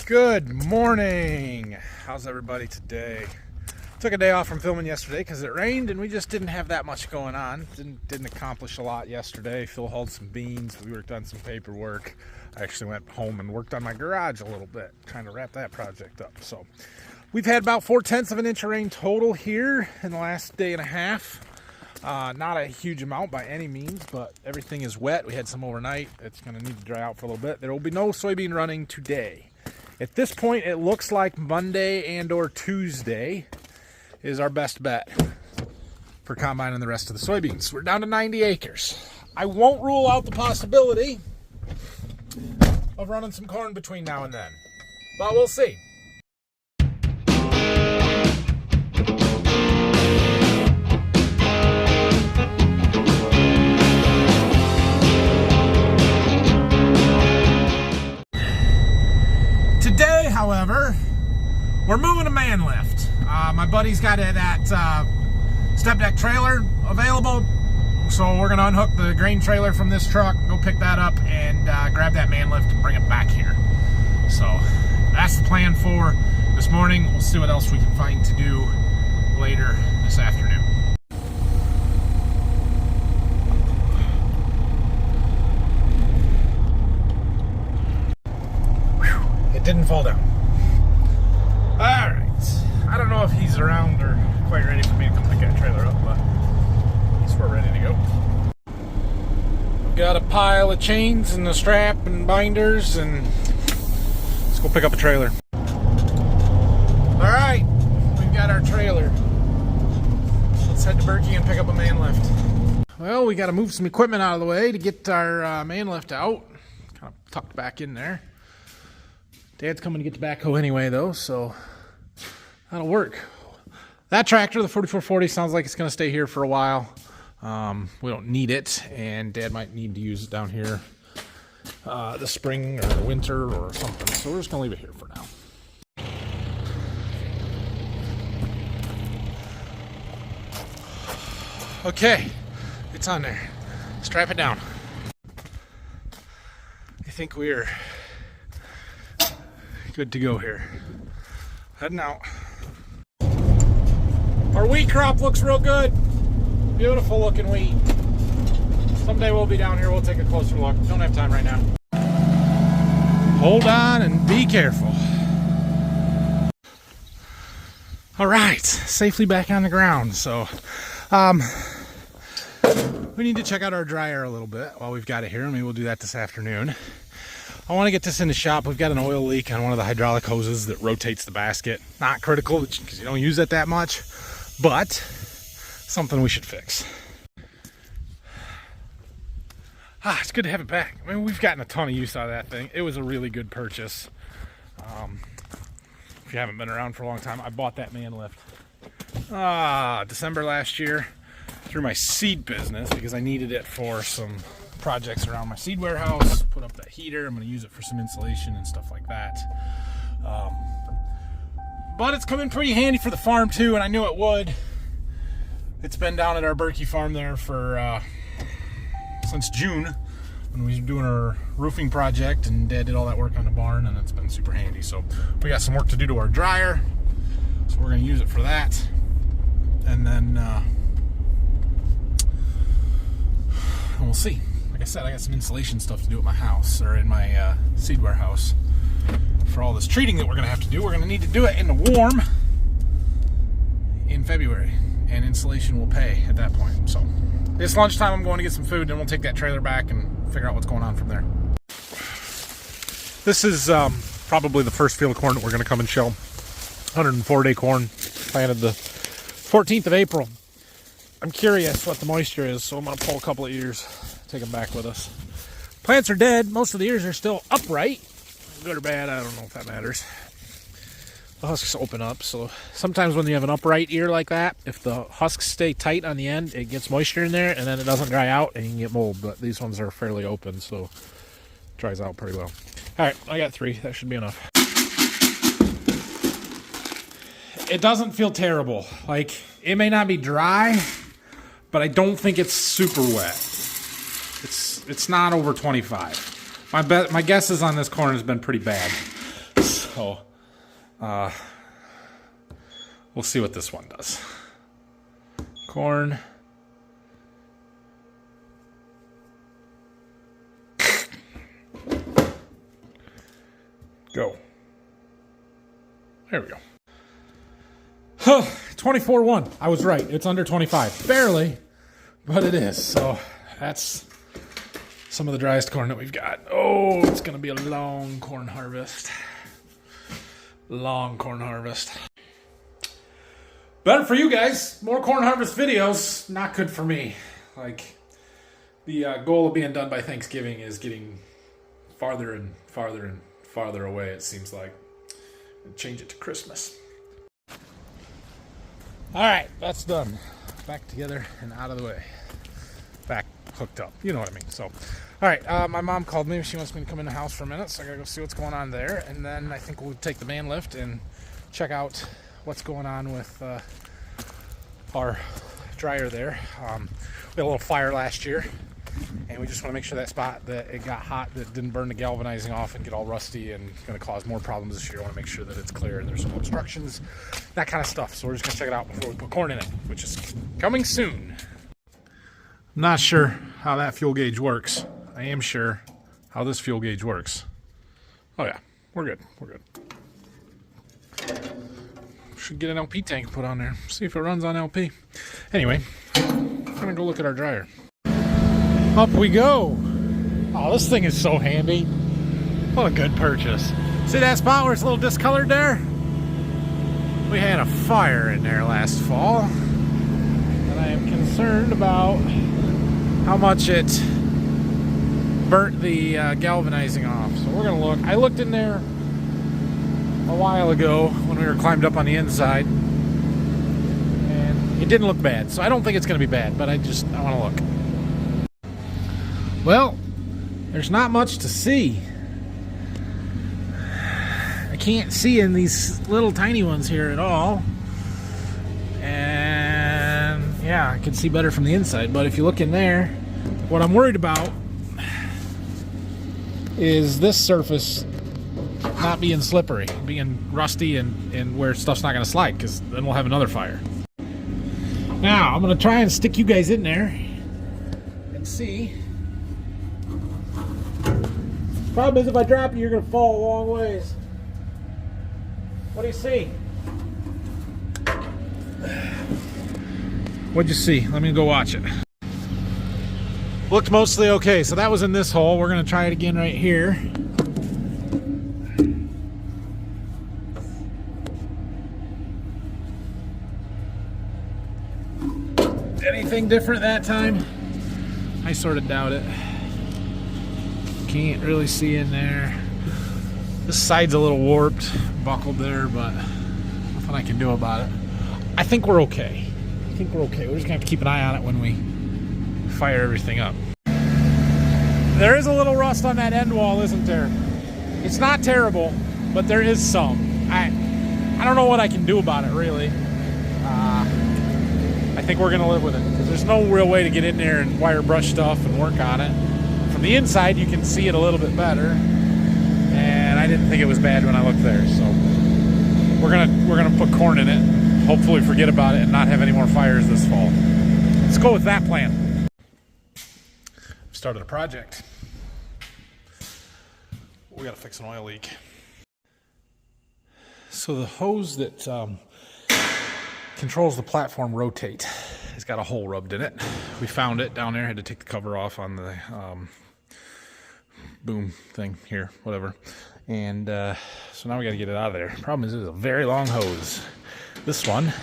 Good morning. How's everybody today? Took a day off from filming yesterday because it rained and we just didn't have that much going on. Didn't accomplish a lot yesterday. Phil hauled some beans. We worked on some paperwork. I actually went home and worked on my garage a little bit, trying to wrap that project up. So we've had about 4/10 of an inch of rain total here in the last day and a half. Not a huge amount by any means, but everything is wet. We had some overnight. It's going to need to dry out for a little bit. There will be no soybean running today. At this point, it looks like Monday and or Tuesday is our best bet for combining the rest of the soybeans. We're down to 90 acres. I won't rule out the possibility of running some corn between now and then, but we'll see. Today, however, we're moving a man lift. My buddy's got that step deck trailer available, so we're going to unhook the grain trailer from this truck, go pick that up, and grab that man lift and bring it back here. So that's the plan for this morning. We'll see what else we can find to do later this afternoon. It didn't fall down. All right. I don't know if he's around or quite ready for me to come pick that trailer up, but at least we're ready to go. We've got a pile of chains and a strap and binders, and let's go pick up a trailer. All right, we've got our trailer. Let's head to Berkey and pick up a man lift. Well, we got to move some equipment out of the way to get our man lift out. Kind of tucked back in there. Dad's coming to get the backhoe anyway, though, so that'll work. That tractor, the 4440, sounds like it's going to stay here for a while. We don't need it, and Dad might need to use it down here this spring or winter or something, so we're just going to leave it here for now. Okay, it's on there. Strap it down. I think we're good to go here. Heading out. Our wheat crop looks real good. Beautiful looking wheat. Someday we'll be down here, we'll take a closer look. Don't have time right now. Hold on and be careful. All right, safely back on the ground. So we need to check out our dryer a little bit while we've got it here, and maybe we'll do that this afternoon. I want to get this in the shop. We've got an oil leak on one of the hydraulic hoses that rotates the basket. Not critical because you don't use it that much, but something we should fix. It's good to have it back. I mean, we've gotten a ton of use out of that thing. It was a really good purchase. If you haven't been around for a long time, I bought that man lift December last year through my seed business because I needed it for some projects around my seed warehouse. Put up that heater. I'm going to use it for some insulation and stuff like that. But it's come in pretty handy for the farm too, and I knew it would. It's been down at our Berkey farm there for since June when we were doing our roofing project, and Dad did all that work on the barn, and it's been super handy. So we got some work to do to our dryer, so we're going to use it for that. And then we'll see. Like I said, I got some insulation stuff to do at my house, or in my seed warehouse. For all this treating that we're going to have to do, we're going to need to do it in the warm in February, and insulation will pay at that point. So it's lunchtime. I'm going to get some food, and we'll take that trailer back and figure out what's going on from there. This is probably the first field of corn that we're going to come and shell. 104-day corn, planted the 14th of April. I'm curious what the moisture is, so I'm going to pull a couple of ears, take them back with us. Plants are dead. Most of the ears are still upright. Good or bad, I don't know if that matters. The husks open up, so sometimes when you have an upright ear like that, if the husks stay tight on the end, it gets moisture in there, and then it doesn't dry out, and you can get mold. But these ones are fairly open, so it dries out pretty well. All right, I got 3. That should be enough. It doesn't feel terrible. Like, it may not be dry, but I don't think it's super wet. It's not over 25. My guesses on this corn has been pretty bad. So, we'll see what this one does. Corn. Go. There we go. 24-1. I was right. It's under 25. Barely, but it is. So that's some of the driest corn that we've got. Oh, it's going to be a long corn harvest. Long corn harvest. Better for you guys. More corn harvest videos. Not good for me. Like, the goal of being done by Thanksgiving is getting farther and farther and farther away, it seems like. And change it to Christmas. All right, that's done. Back together and out of the way. Back hooked up. You know what I mean. So, all right, my mom called me. She wants me to come in the house for a minute, so I gotta go see what's going on there. And then I think we'll take the man lift and check out what's going on with our dryer there. We had a little fire last year, and we just want to make sure that spot that it got hot, that didn't burn the galvanizing off and get all rusty and going to cause more problems this year. I want to make sure that it's clear and there's no obstructions, that kind of stuff. So we're just going to check it out before we put corn in it, which is coming soon. I'm not sure how that fuel gauge works. I am sure how this fuel gauge works. Oh yeah, we're good. We're good. Should get an LP tank put on there. See if it runs on LP. Anyway, I'm gonna go look at our dryer. Up we go. Oh, this thing is so handy. What a good purchase. See that spot where it's a little discolored there? We had a fire in there last fall, and I am concerned about how much it burnt the galvanizing off. So we're gonna look. I looked in there a while ago when we were climbed up on the inside, and it didn't look bad. So I don't think it's gonna be bad, but I want to look. Well, there's not much to see. I can't see in these little tiny ones here at all. And yeah, I can see better from the inside, but if you look in there, what I'm worried about is this surface not being slippery, being rusty, and where stuff's not going to slide, because then we'll have another fire. Now, I'm going to try and stick you guys in there and see. Problem is, if I drop you, you're going to fall a long ways. What do you see? What'd you see? Let me go watch it. Looked mostly okay, so that was in this hole. We're going to try it again right here. Anything different that time? I sort of doubt it. Can't really see in there. This side's a little warped, buckled there, but nothing I can do about it. I think we're okay. We're just gonna have to keep an eye on it when we fire everything up. There is a little rust on that end wall, isn't there? It's not terrible, but there is some. I don't know what I can do about it, really. I think we're gonna live with it, because there's no real way to get in there and wire brush stuff and work on it. From the inside, you can see it a little bit better, and I didn't think it was bad when I looked there. So we're gonna put corn in it, hopefully forget about it and not have any more fires this fall. Let's go with that plan. Started a project. We gotta fix an oil leak. So the hose that controls the platform rotate has got a hole rubbed in it. We found it down there, had to take the cover off on the boom thing here, whatever. And so now we got to get it out of there. Problem is, it's a very long hose. This one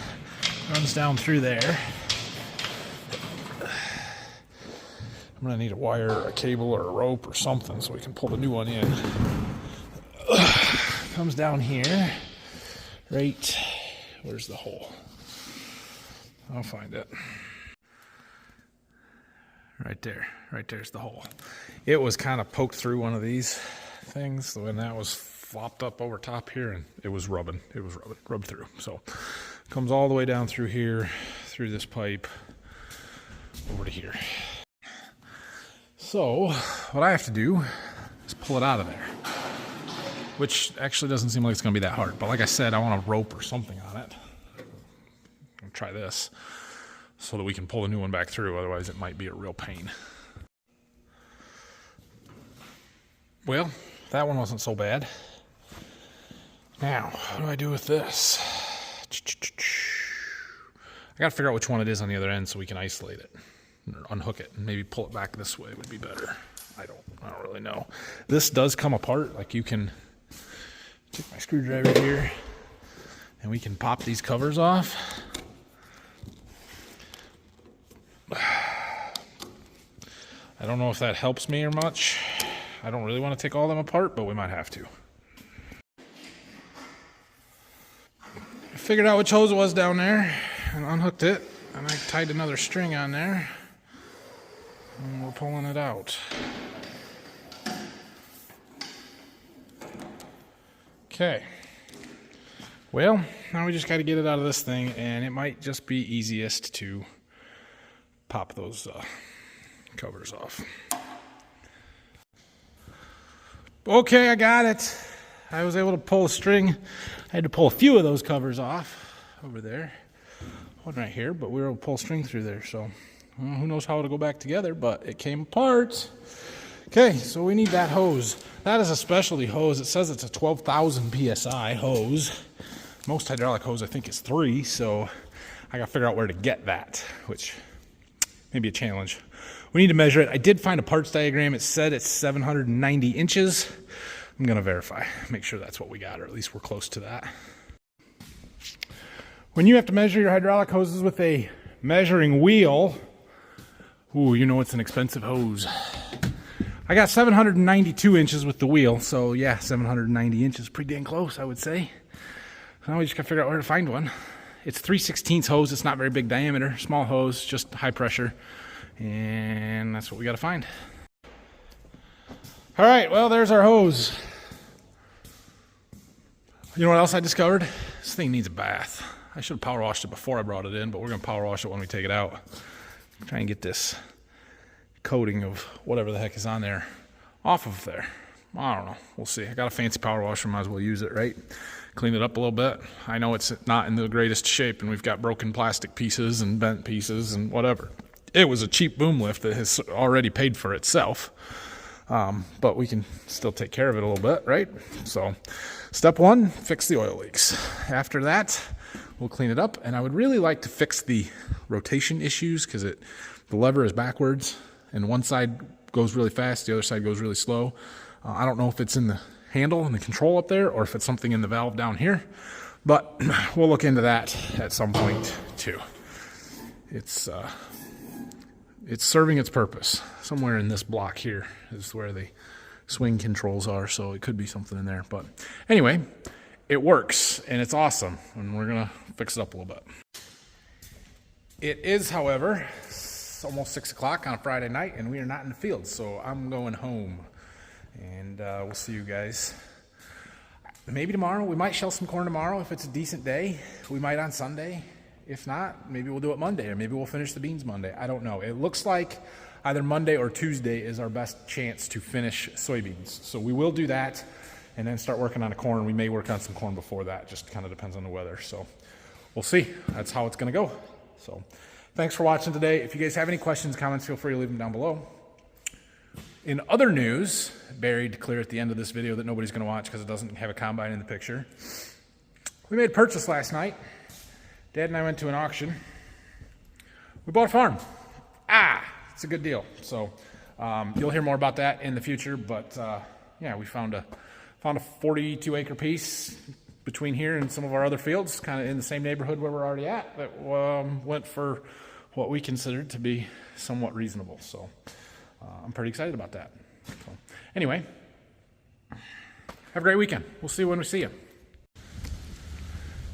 runs down through there. I'm gonna need a wire, or a cable, or a rope, or something so we can pull the new one in. Comes down here, right, where's the hole? I'll find it. Right there's the hole. It was kind of poked through one of these things when that was flopped up over top here, and it was rubbed through. So it comes all the way down through here, through this pipe, over to here. So what I have to do is pull it out of there. which actually doesn't seem like it's going to be that hard. But like I said, I want a rope or something on it. I'll try this so that we can pull a new one back through. Otherwise, it might be a real pain. Well, that one wasn't so bad. Now, what do I do with this? I got to figure out which one it is on the other end so we can isolate it. Or unhook it and maybe pull it back this way would be better. I don't really know. This does come apart. Like, you can take my screwdriver here and we can pop these covers off. I don't know if that helps me or much. I don't really want to take all of them apart, but we might have to. I figured out which hose it was down there and unhooked it, and I tied another string on there, and we're pulling it out. Okay. Well, now we just got to get it out of this thing, and it might just be easiest to pop those covers off. Okay, I got it. I was able to pull a string. I had to pull a few of those covers off over there. One right here, but we were able to pull a string through there. So who knows how it'll go back together, but it came apart. Okay, so we need that hose. That is a specialty hose. It says it's a 12,000 PSI hose. Most hydraulic hose, I think, is 3, so I got to figure out where to get that, which may be a challenge. We need to measure it. I did find a parts diagram. It said it's 790 inches. I'm going to verify, make sure that's what we got, or at least we're close to that. When you have to measure your hydraulic hoses with a measuring wheel, ooh, you know it's an expensive hose. I got 792 inches with the wheel, so yeah, 790 inches, pretty dang close, I would say. Now we just got to figure out where to find one. It's 3/16 hose. It's not very big diameter, small hose, just high pressure. And that's what we got to find. All right, well, there's our hose. You know what else I discovered? This thing needs a bath. I should have power washed it before I brought it in, but we're going to power wash it when we take it out. Try and get this coating of whatever the heck is on there off of there. I don't know. We'll see. I got a fancy power washer. Might as well use it, right? Clean it up a little bit. I know it's not in the greatest shape, and we've got broken plastic pieces and bent pieces and whatever. It was a cheap boom lift that has already paid for itself, but we can still take care of it a little bit, right? So step 1, fix the oil leaks. After that, we'll clean it up, and I would really like to fix the rotation issues because the lever is backwards, and one side goes really fast, the other side goes really slow. I don't know if it's in the handle and the control up there or if it's something in the valve down here, but we'll look into that at some point too. It's serving its purpose. Somewhere in this block here is where the swing controls are, so it could be something in there. But anyway, it works, and it's awesome, and we're going to fix it up a little bit. It is, however, almost 6 o'clock on a Friday night, and we are not in the field, so I'm going home, and we'll see you guys maybe tomorrow. We might shell some corn tomorrow if it's a decent day. We might on Sunday. If not, maybe we'll do it Monday, or maybe we'll finish the beans Monday. I don't know. It looks like either Monday or Tuesday is our best chance to finish soybeans. So we will do that and then start working on the corn. We may work on some corn before that. Just kind of depends on the weather. So we'll see. That's how it's going to go. So thanks for watching today. If you guys have any questions, comments, feel free to leave them down below. In other news, buried clear at the end of this video that nobody's going to watch because it doesn't have a combine in the picture, we made a purchase last night. Dad and I went to an auction. We bought a farm. It's a good deal. So you'll hear more about that in the future. But yeah, we found a 42-acre piece between here and some of our other fields, kind of in the same neighborhood where we're already at. That went for what we considered to be somewhat reasonable. So I'm pretty excited about that. So anyway, have a great weekend. We'll see you when we see you.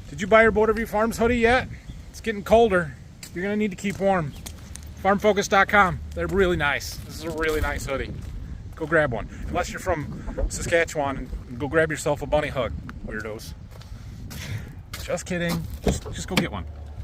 Did you buy your Border View Farms hoodie yet? It's getting colder. You're going to need to keep warm. Farmfocus.com. They're really nice. This is a really nice hoodie. Go grab one. Unless you're from Saskatchewan, go grab yourself a bunny hug, weirdos. Just kidding. Just go get one.